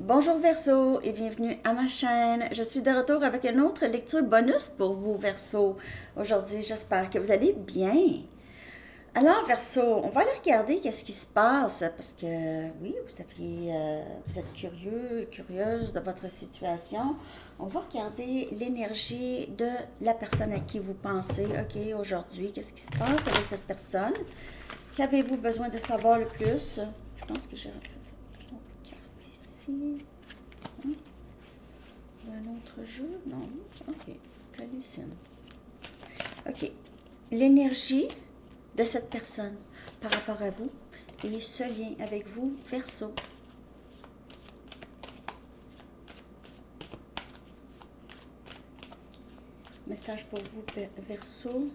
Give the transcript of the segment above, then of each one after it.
Bonjour Verseau et bienvenue à ma chaîne. Je suis de retour avec une autre lecture bonus pour vous Verseau. Aujourd'hui, j'espère que vous allez bien. Alors Verseau, on va aller regarder qu'est-ce qui se passe parce que oui, vous êtes curieux, curieuse de votre situation. On va regarder l'énergie de la personne à qui vous pensez. Ok, aujourd'hui, qu'est-ce qui se passe avec cette personne? Qu'avez-vous besoin de savoir le plus? Je pense que j'ai répété une autre carte ici. Hein? Un autre jeu? Non. Ok. J'hallucine. Ok. L'énergie de cette personne par rapport à vous et ce lien avec vous, Verseau. Message pour vous, Verseau.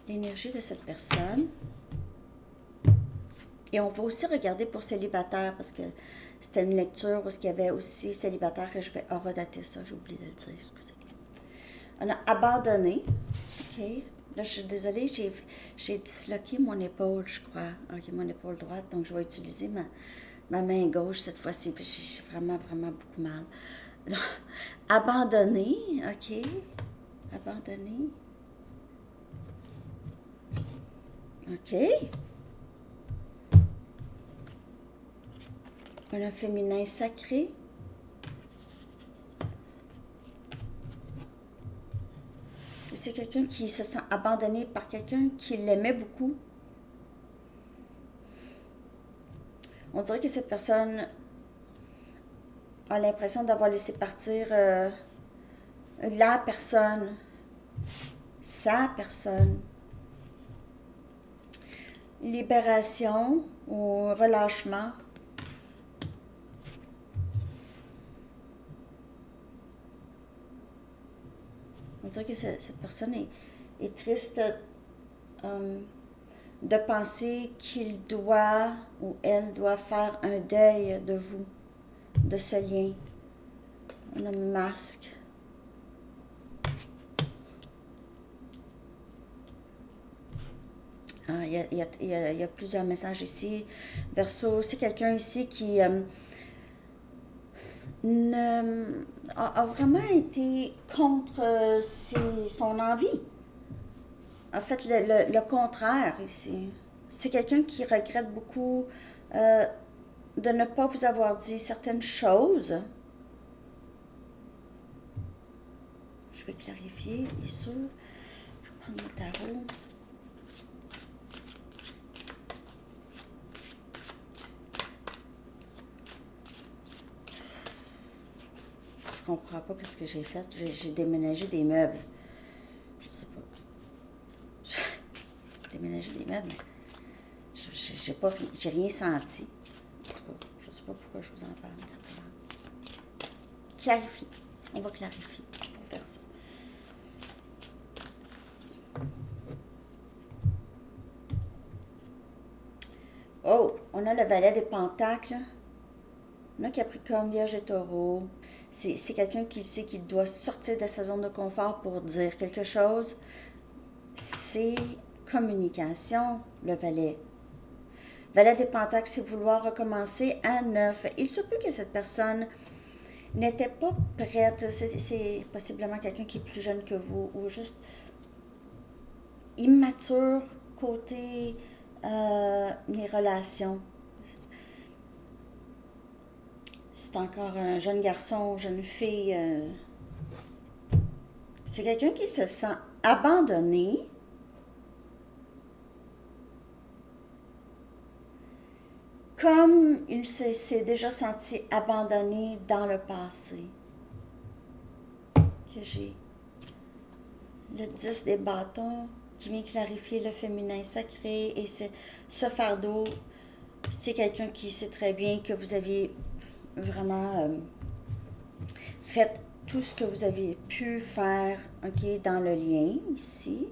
L'énergie de cette personne. Et on va aussi regarder pour célibataire parce que c'était une lecture où il y avait aussi célibataire que je vais horodater ça, j'ai oublié de le dire, excusez. On a abandonné. OK. Là, je suis désolée, j'ai disloqué mon épaule, je crois. OK, mon épaule droite, donc je vais utiliser ma main gauche cette fois-ci. J'ai vraiment, vraiment beaucoup mal. Donc, abandonné, OK. Abandonné. OK. On a un féminin sacré. C'est quelqu'un qui se sent abandonné par quelqu'un qui l'aimait beaucoup. On dirait que cette personne a l'impression d'avoir laissé partir la personne, sa personne. Libération ou relâchement. On dirait que cette personne est triste de penser qu'il doit ou elle doit faire un deuil de vous, de ce lien. On a un masque. Ah, il y a plusieurs messages ici. Verseau, c'est quelqu'un ici qui a vraiment été contre son envie. En fait, le contraire ici. C'est quelqu'un qui regrette beaucoup de ne pas vous avoir dit certaines choses. Je vais clarifier, bien sûr. Je vais prendre mon tarot. Je comprends pas ce que j'ai fait. J'ai déménagé des meubles. Je sais pas. J'ai déménagé des meubles, mais j'ai rien senti. En tout cas, je sais pas pourquoi je vous en parle. Clarifier. On va clarifier pour faire ça. Oh, on a le valet des pentacles. On a Capricorne, Vierge et Taureau. C'est quelqu'un qui sait qu'il doit sortir de sa zone de confort pour dire quelque chose. C'est communication, le valet. Valet des pentacles, c'est vouloir recommencer à neuf. Il se peut que cette personne n'était pas prête. C'est possiblement quelqu'un qui est plus jeune que vous ou juste immature côté les relations. C'est encore un jeune garçon, jeune fille. C'est quelqu'un qui se sent abandonné. Comme il s'est déjà senti abandonné dans le passé. Que j'ai le 10 des bâtons qui vient clarifier le féminin sacré et ce fardeau, c'est quelqu'un qui sait très bien que vous aviez vraiment fait tout ce que vous avez pu faire, ok, dans le lien ici.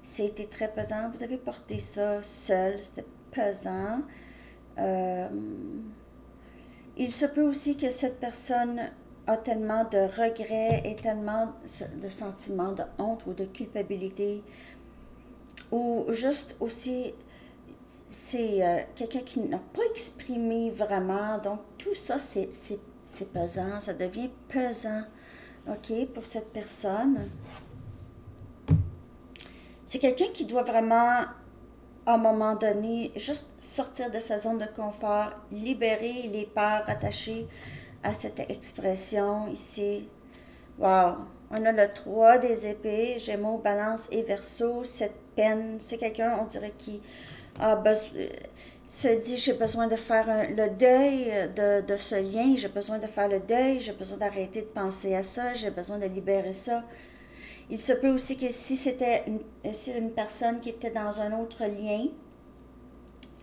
C'était très pesant. Vous avez porté ça seul. C'était pesant. Euh, il se peut aussi que cette personne a tellement de regrets et tellement de sentiments de honte ou de culpabilité ou juste aussi c'est quelqu'un qui n'a pas exprimé vraiment. Donc tout ça, c'est C'est pesant, ça devient pesant. OK, pour cette personne. C'est quelqu'un qui doit vraiment, à un moment donné, juste sortir de sa zone de confort, libérer les peurs attachées à cette expression ici. Wow! On a le 3 des épées, Gémeaux, Balance et Verseau. Cette peine, c'est quelqu'un, on dirait, qui a se dit, j'ai besoin de faire le deuil de ce lien, j'ai besoin de faire le deuil, j'ai besoin d'arrêter de penser à ça, j'ai besoin de libérer ça. Il se peut aussi que si c'était une personne qui était dans un autre lien,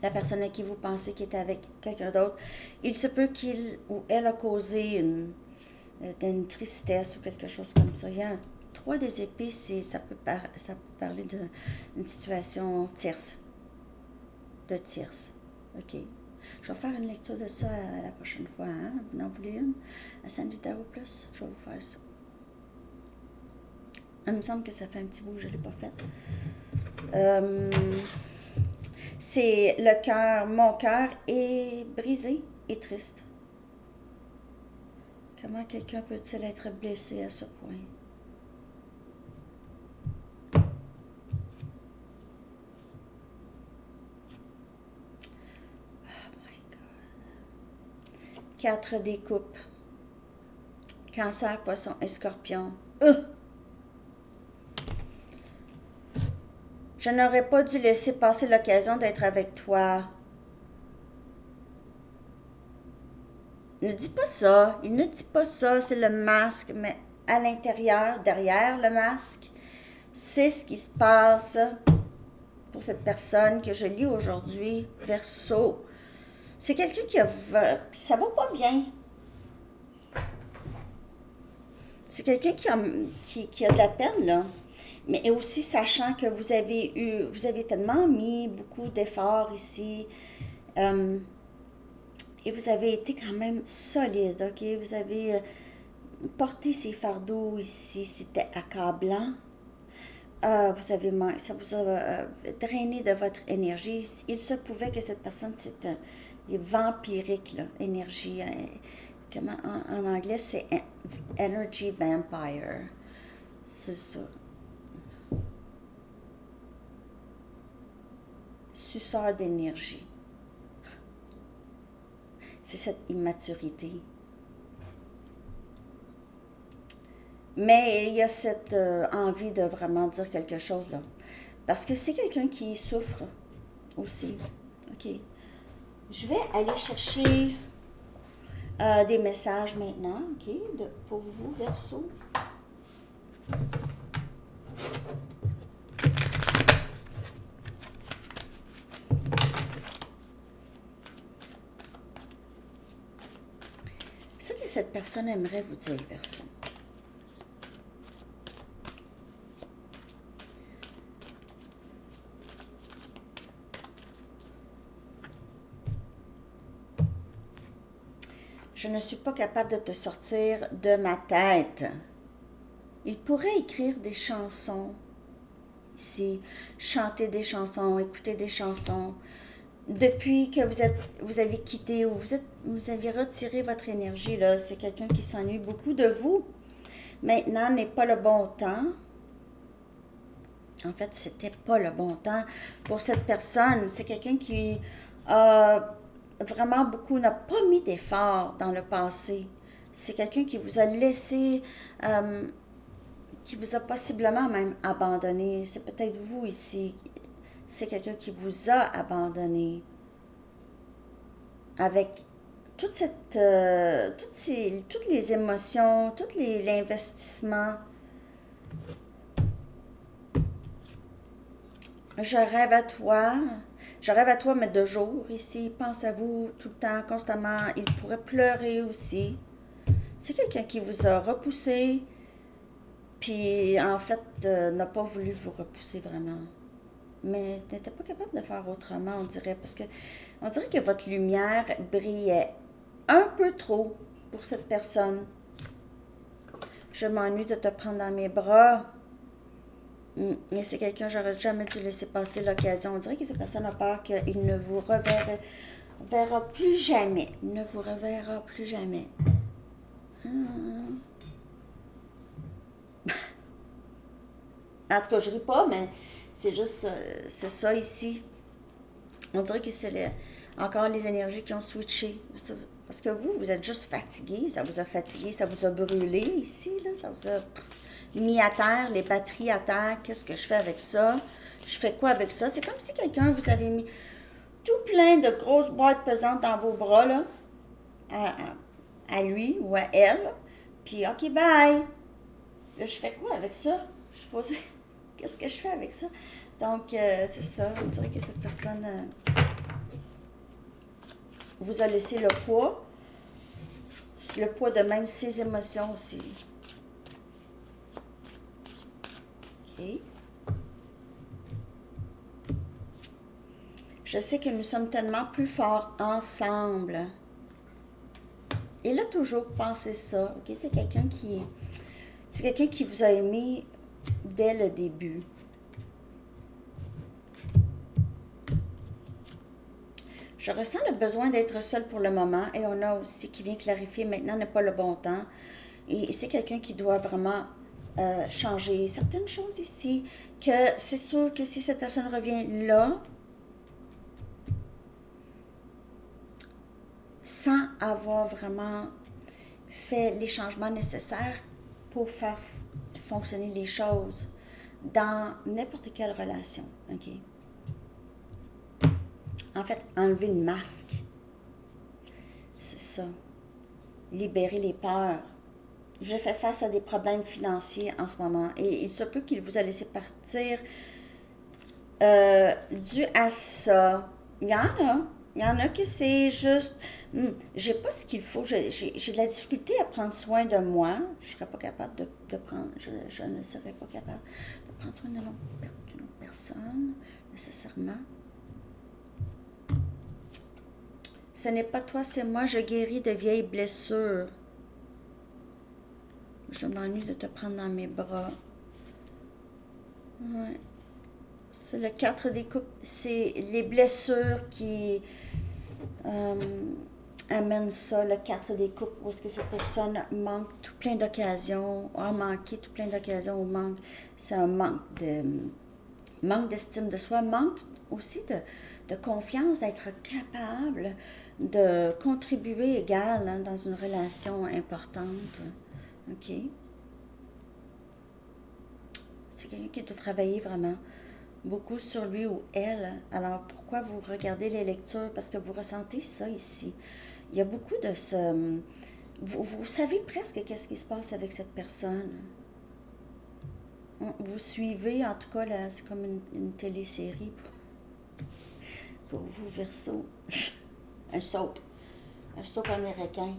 la personne à qui vous pensez qui était avec quelqu'un d'autre, il se peut qu'il ou elle a causé une tristesse ou quelque chose comme ça. Il y a un 3 des épées, ça peut parler d'une situation tierce. De tierce. OK. Je vais faire une lecture de ça la prochaine fois. Hein? Vous en voulez une? À Sandy Tarot Plus, je vais vous faire ça. Il me semble que ça fait un petit bout que je ne l'ai pas fait. C'est le cœur, mon cœur est brisé et triste. Comment quelqu'un peut-il être blessé à ce point? Oh my God. 4 des coupes. Cancer, poisson et scorpion. Je n'aurais pas dû laisser passer l'occasion d'être avec toi. Ne dis pas ça. Il ne dit pas ça. C'est le masque. Mais à l'intérieur, derrière le masque, c'est ce qui se passe pour cette personne que je lis aujourd'hui. Verseau. C'est quelqu'un ça va pas bien. C'est quelqu'un qui a de la peine, là. Mais aussi sachant que vous avez tellement mis beaucoup d'efforts ici, et vous avez été quand même solide, OK? Vous avez porté ces fardeaux ici, c'était accablant. Ça vous a drainé de votre énergie. Il se pouvait que cette personne, c'est vampirique, là, énergie. Comment, en anglais, c'est energy vampire. C'est ça. Suceur d'énergie. C'est cette immaturité. Mais il y a cette envie de vraiment dire quelque chose là. Parce que c'est quelqu'un qui souffre aussi. OK. Je vais aller chercher des messages maintenant, OK, pour vous, Verseau. Ce que cette personne aimerait vous dire, Verseau. Je ne suis pas capable de te sortir de ma tête. Il pourrait écrire des chansons ici, chanter des chansons, écouter des chansons. Depuis que vous avez quitté ou vous avez retiré votre énergie, là, c'est quelqu'un qui s'ennuie beaucoup de vous. Maintenant n'est pas le bon temps. En fait, c'était pas le bon temps pour cette personne. C'est quelqu'un qui a vraiment n'a pas mis d'efforts dans le passé. C'est quelqu'un qui vous a laissé, qui vous a possiblement même abandonné. C'est peut-être vous ici. C'est quelqu'un qui vous a abandonné. Avec toutes les émotions, l'investissement. Je rêve à toi. Je rêve à toi, mais de jour ici. Il pense à vous tout le temps, constamment. Il pourrait pleurer aussi. C'est quelqu'un qui vous a repoussé, puis en fait, n'a pas voulu vous repousser vraiment. Mais n'était pas capable de faire autrement, on dirait, parce que on dirait que votre lumière brillait un peu trop pour cette personne. Je m'ennuie de te prendre dans mes bras. Et c'est quelqu'un, j'aurais jamais dû laisser passer l'occasion. On dirait que cette personne a peur qu'il ne vous reverra plus jamais. Il ne vous reverra plus jamais. En tout cas, je ris pas, mais c'est juste, c'est ça ici. On dirait que c'est encore les énergies qui ont switché. Parce que vous, vous êtes juste fatigué, ça vous a fatigué, ça vous a brûlé ici, là, ça vous a mis à terre, les batteries à terre. Qu'est-ce que je fais avec ça? Je fais quoi avec ça? C'est comme si quelqu'un vous avait mis tout plein de grosses boîtes pesantes dans vos bras, là, à lui ou à elle. Puis, OK, bye. Là, je fais quoi avec ça? Je suis posée, qu'est-ce que je fais avec ça? Donc, c'est ça. On dirait que cette personne vous a laissé le poids de même ses émotions aussi. OK. Je sais que nous sommes tellement plus forts ensemble. Et là, toujours pensez ça. OK? C'est quelqu'un qui vous a aimé dès le début. Je ressens le besoin d'être seule pour le moment et on a aussi qui vient clarifier maintenant n'est pas le bon temps. Et c'est quelqu'un qui doit vraiment changer certaines choses ici. Que c'est sûr que si cette personne revient là, sans avoir vraiment fait les changements nécessaires pour faire fonctionner les choses dans n'importe quelle relation, OK? En fait, enlever le masque. C'est ça. Libérer les peurs. Je fais face à des problèmes financiers en ce moment et il se peut qu'il vous a laissé partir dû à ça. Il y en a. Il y en a que c'est juste, j'ai pas ce qu'il faut, j'ai de la difficulté à prendre soin de moi. Je serais pas capable de prendre, je ne serais pas capable de prendre soin d'une autre personne, nécessairement. Ce n'est pas toi, c'est moi, je guéris de vieilles blessures. Je m'ennuie de te prendre dans mes bras. Ouais. C'est le 4 des coupes, c'est les blessures qui amènent ça, le 4 des coupes, où est-ce que cette personne manque tout plein d'occasions, a manqué tout plein d'occasions, c'est un manque d'estime de soi, manque aussi de confiance, d'être capable de contribuer égal hein, dans une relation importante. OK? C'est quelqu'un qui doit travailler vraiment beaucoup sur lui ou elle. Alors, pourquoi vous regardez les lectures? Parce que vous ressentez ça ici. Il y a beaucoup de ce... Vous savez presque qu'est-ce qui se passe avec cette personne. Vous suivez, en tout cas, là, c'est comme une télésérie pour vous, Verseau. Un soap américain.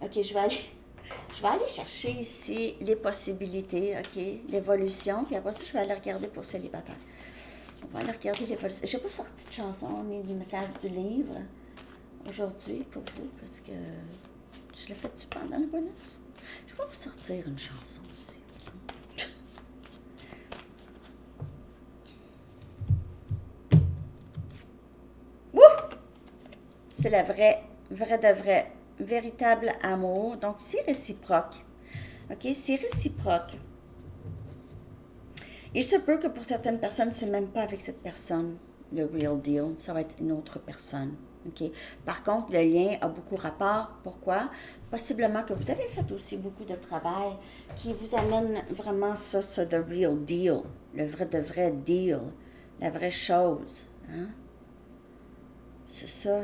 OK, je vais aller chercher ici les possibilités, OK, l'évolution, puis après ça, je vais aller regarder pour célibataire. On va aller regarder l'évolution. J'ai pas sorti de chanson ni de message du livre aujourd'hui pour vous, parce que je l'ai fait pendant le bonus. Je vais vous sortir une chanson aussi. Wouh! C'est le vrai de vrai, véritable amour. Donc, c'est réciproque. OK? C'est réciproque. Il se peut que pour certaines personnes, c'est même pas avec cette personne, le real deal. Ça va être une autre personne. OK? Par contre, le lien a beaucoup rapport. Pourquoi? Possiblement que vous avez fait aussi beaucoup de travail qui vous amène vraiment ça, the real deal. Le vrai de vrai deal. La vraie chose. Hein? C'est ça.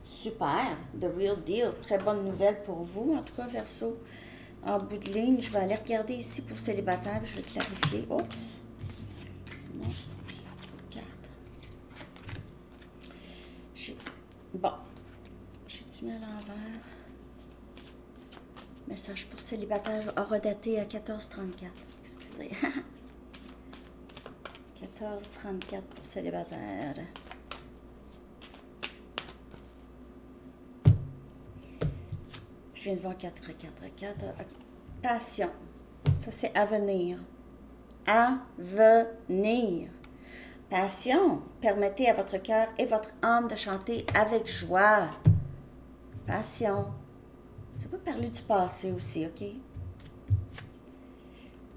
Super, the real deal. Très bonne nouvelle pour vous, en tout cas, Verseau. En bout de ligne, je vais aller regarder ici pour célibataire, je vais clarifier. Oups. Non, carte. Bon, j'ai-tu mis à l'envers? Message pour célibataire a redaté à 14h34. Excusez. 14h34 pour célibataire. Je viens de voir 4. Passion. Ça, c'est avenir. Avenir. Passion. Permettez à votre cœur et votre âme de chanter avec joie. passion. Ça peut parler du passé aussi, OK?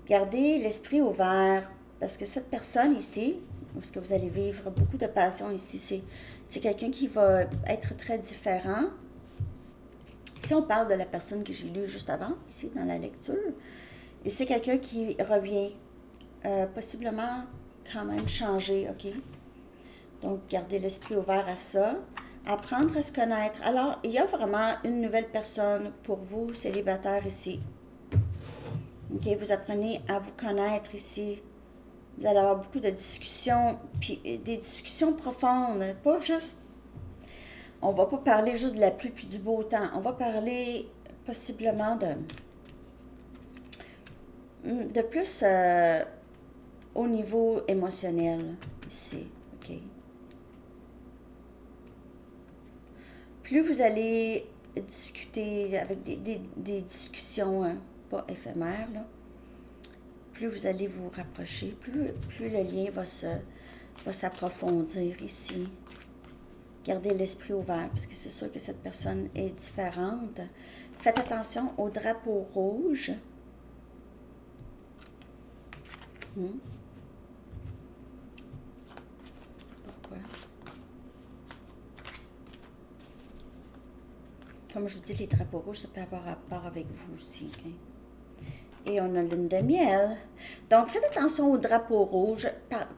Gardez l'esprit ouvert, parce que cette personne ici, parce que vous allez vivre beaucoup de passion ici, c'est quelqu'un qui va être très différent. Si on parle de la personne que j'ai lue juste avant, ici, dans la lecture, et c'est quelqu'un qui revient, possiblement quand même changé, OK? Donc, gardez l'esprit ouvert à ça. Apprendre à se connaître. Alors, il y a vraiment une nouvelle personne pour vous, célibataire ici. OK, vous apprenez à vous connaître ici. Vous allez avoir beaucoup de discussions, puis des discussions profondes, pas juste... On va pas parler juste de la pluie puis du beau temps. On va parler possiblement de plus au niveau émotionnel ici, OK? Plus vous allez discuter avec des discussions pas éphémères, là, plus vous allez vous rapprocher, plus le lien va s'approfondir ici. Gardez l'esprit ouvert, parce que c'est sûr que cette personne est différente. Faites attention au drapeau rouge. Pourquoi? Comme je vous dis, les drapeaux rouges, ça peut avoir rapport avec vous aussi. Okay? Et on a lune de miel. Donc, faites attention au drapeau rouge.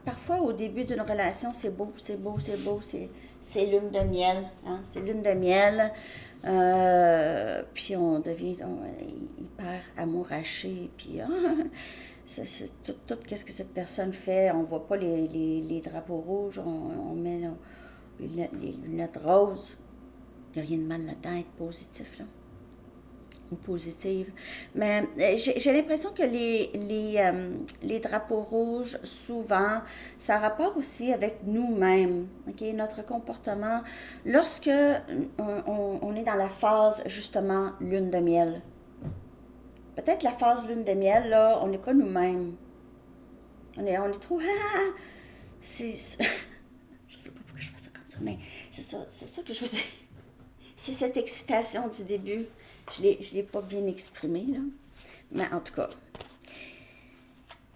Parfois, au début d'une relation, c'est beau, c'est beau, c'est beau, c'est lune de miel. Hein? C'est lune de miel. Puis on devient hyper amouraché. Puis c'est tout ce que cette personne fait. On ne voit pas les drapeaux rouges. On met les lunettes roses. Il n'y a rien de mal là-dedans, être positif, là. Ou positive. Mais j'ai l'impression que les drapeaux rouges, souvent, ça a rapport aussi avec nous-mêmes, OK? Notre comportement. Lorsque on est dans la phase, justement, lune de miel. Peut-être la phase lune de miel, là, on n'est pas nous-mêmes. On est trop... je sais pas pourquoi je fais ça comme ça, mais c'est ça que je veux dire. C'est cette excitation du début. Je l'ai pas bien exprimé, là. Mais en tout cas,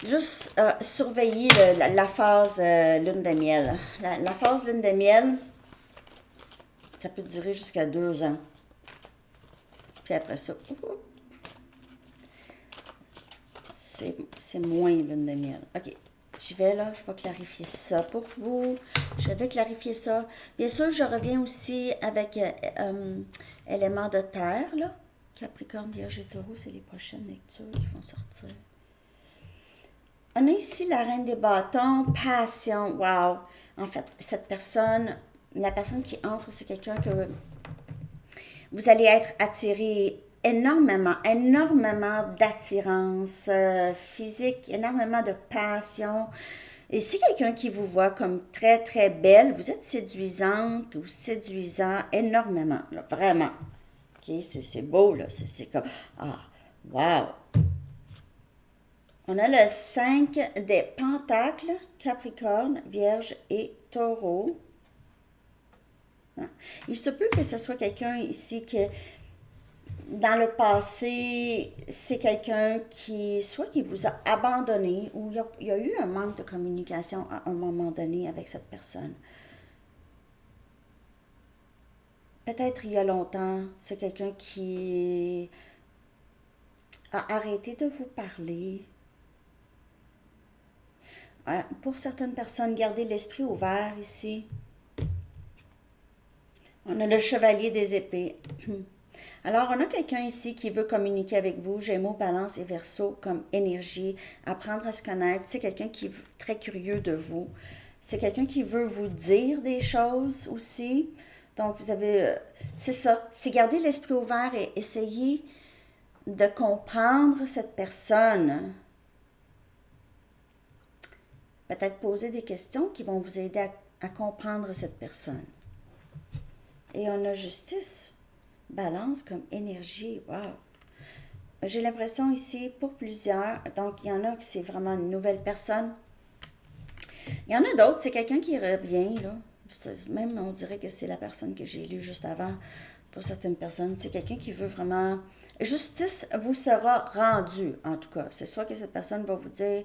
juste surveiller la phase lune de miel. La phase lune de miel, ça peut durer jusqu'à 2 ans. Puis après ça, c'est moins lune de miel. OK. J'y vais là, je vais clarifier ça pour vous. Je vais clarifier ça. Bien sûr, je reviens aussi avec éléments de terre, là. Capricorne, Vierge et Taureau, c'est les prochaines lectures qui vont sortir. On a ici la reine des bâtons, passion, wow. En fait, cette personne, la personne qui entre, c'est quelqu'un que vous allez être attiré énormément d'attirance physique, énormément de passion. Et si quelqu'un qui vous voit comme très, très belle, vous êtes séduisante ou séduisant énormément, là, vraiment. OK, c'est beau, là. C'est comme, ah, wow. On a le 5 des pentacles, Capricorne, Vierge et Taureau. Il se peut que ce soit quelqu'un ici que, dans le passé, c'est quelqu'un qui vous a abandonné ou il y a eu un manque de communication à un moment donné avec cette personne. Peut-être il y a longtemps, c'est quelqu'un qui a arrêté de vous parler. Pour certaines personnes, gardez l'esprit ouvert ici. On a le chevalier des épées. Alors, on a quelqu'un ici qui veut communiquer avec vous, Gémeaux, Balance et Verseau, comme énergie, apprendre à se connaître. C'est quelqu'un qui est très curieux de vous. C'est quelqu'un qui veut vous dire des choses aussi. Donc, vous avez... c'est ça, c'est garder l'esprit ouvert et essayer de comprendre cette personne. Peut-être poser des questions qui vont vous aider à comprendre cette personne. Et on a justice. Balance comme énergie, wow. J'ai l'impression ici, pour plusieurs, donc il y en a qui c'est vraiment une nouvelle personne. Il y en a d'autres, c'est quelqu'un qui revient, là. Même on dirait que c'est la personne que j'ai lue juste avant. pour certaines personnes. C'est quelqu'un qui veut vraiment... Justice vous sera rendue, en tout cas. C'est soit que cette personne va vous dire,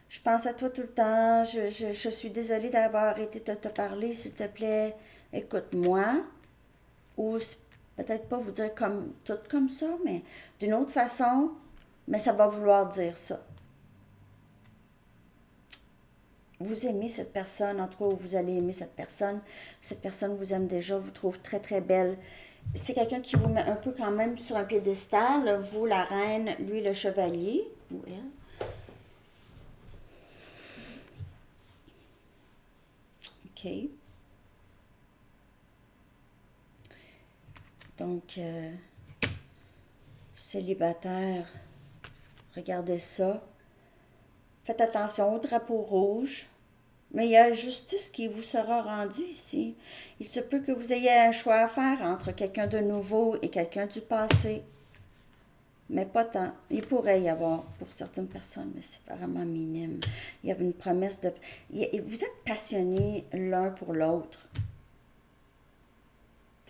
je pense à toi tout le temps, je suis désolée d'avoir arrêté de te parler, s'il te plaît, écoute-moi. Ou peut-être pas vous dire comme tout comme ça, mais d'une autre façon, mais ça va vouloir dire ça. Vous aimez cette personne, en tout cas, vous allez aimer cette personne vous aime déjà, vous trouve très très belle. C'est quelqu'un qui vous met un peu quand même sur un piédestal, vous la reine, lui le chevalier, ou elle. OK. Donc, célibataire, regardez ça. Faites attention au drapeau rouge. Mais il y a justice qui vous sera rendue ici. Il se peut que vous ayez un choix à faire entre quelqu'un de nouveau et quelqu'un du passé. Mais pas tant. Il pourrait y avoir pour certaines personnes, mais c'est vraiment minime. Il y a une promesse de... Vous êtes passionnés l'un pour l'autre.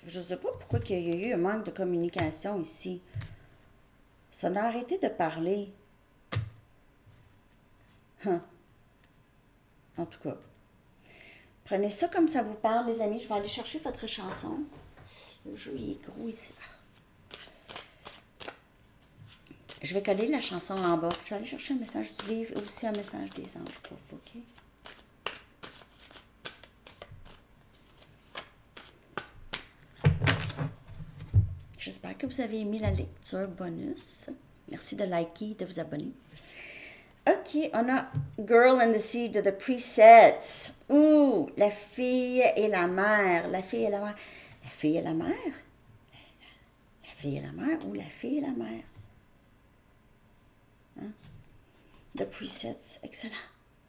Je ne sais pas pourquoi il y a eu un manque de communication ici. Ça a arrêté de parler. En tout cas, prenez ça comme ça vous parle, les amis. Je vais aller chercher votre chanson. Le jeu, il est gros ici. Je vais coller la chanson en bas. Je vais aller chercher un message du livre et aussi un message des anges. OK? J'espère que vous avez aimé la lecture bonus. Merci de liker et de vous abonner. OK, on a Girl in the Sea de The Presets. Ouh, la fille et la mère. La fille et la mère. La fille et la mère? La fille et la mère ou la fille et la mère? Hein? The Presets. Excellent.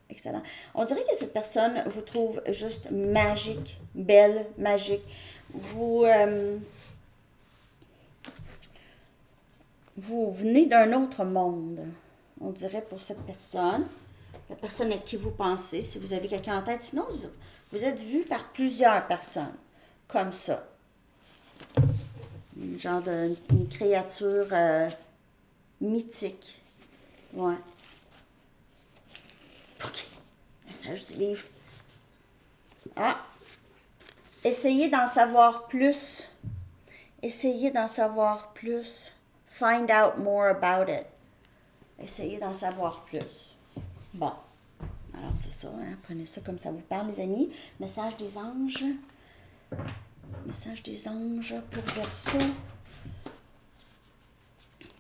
Excellent. On dirait que cette personne vous trouve juste magique, belle, magique. Vous venez d'un autre monde. On dirait pour cette personne, la personne à qui vous pensez, si vous avez quelqu'un en tête. Sinon, vous êtes vu par plusieurs personnes, comme ça. Genre une créature mythique. Ouais. OK. Message du livre. Ah. Essayez d'en savoir plus. Essayez d'en savoir plus. Find out more about it. Essayez d'en savoir plus. Bon. Alors, c'est ça. Hein? Prenez ça comme ça vous parle, les amis. Message des anges. Message des anges pour Verseau.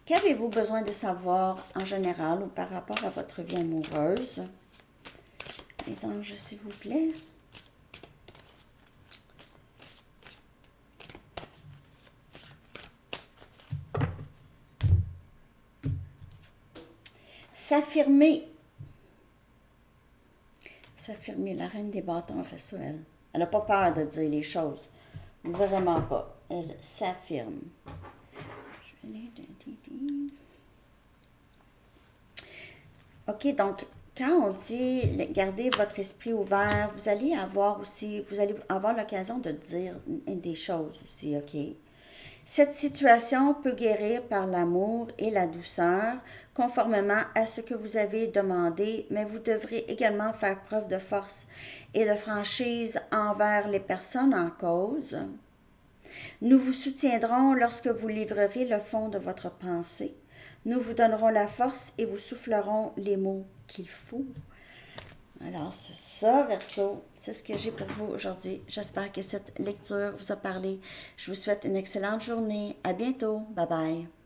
Qu'avez-vous besoin de savoir en général ou par rapport à votre vie amoureuse? Les anges, s'il vous plaît. S'affirmer. S'affirmer. La reine des bâtons a fait ça, elle. Elle n'a pas peur de dire les choses. Vraiment pas. Elle s'affirme. OK, donc, quand on dit gardez votre esprit ouvert, vous allez avoir l'occasion de dire des choses aussi, OK? Cette situation peut guérir par l'amour et la douceur, conformément à ce que vous avez demandé, mais vous devrez également faire preuve de force et de franchise envers les personnes en cause. Nous vous soutiendrons lorsque vous livrerez le fond de votre pensée. Nous vous donnerons la force et vous soufflerons les mots qu'il faut. Alors, c'est ça, Verseau. C'est ce que j'ai pour vous aujourd'hui. J'espère que cette lecture vous a parlé. Je vous souhaite une excellente journée. À bientôt. Bye bye.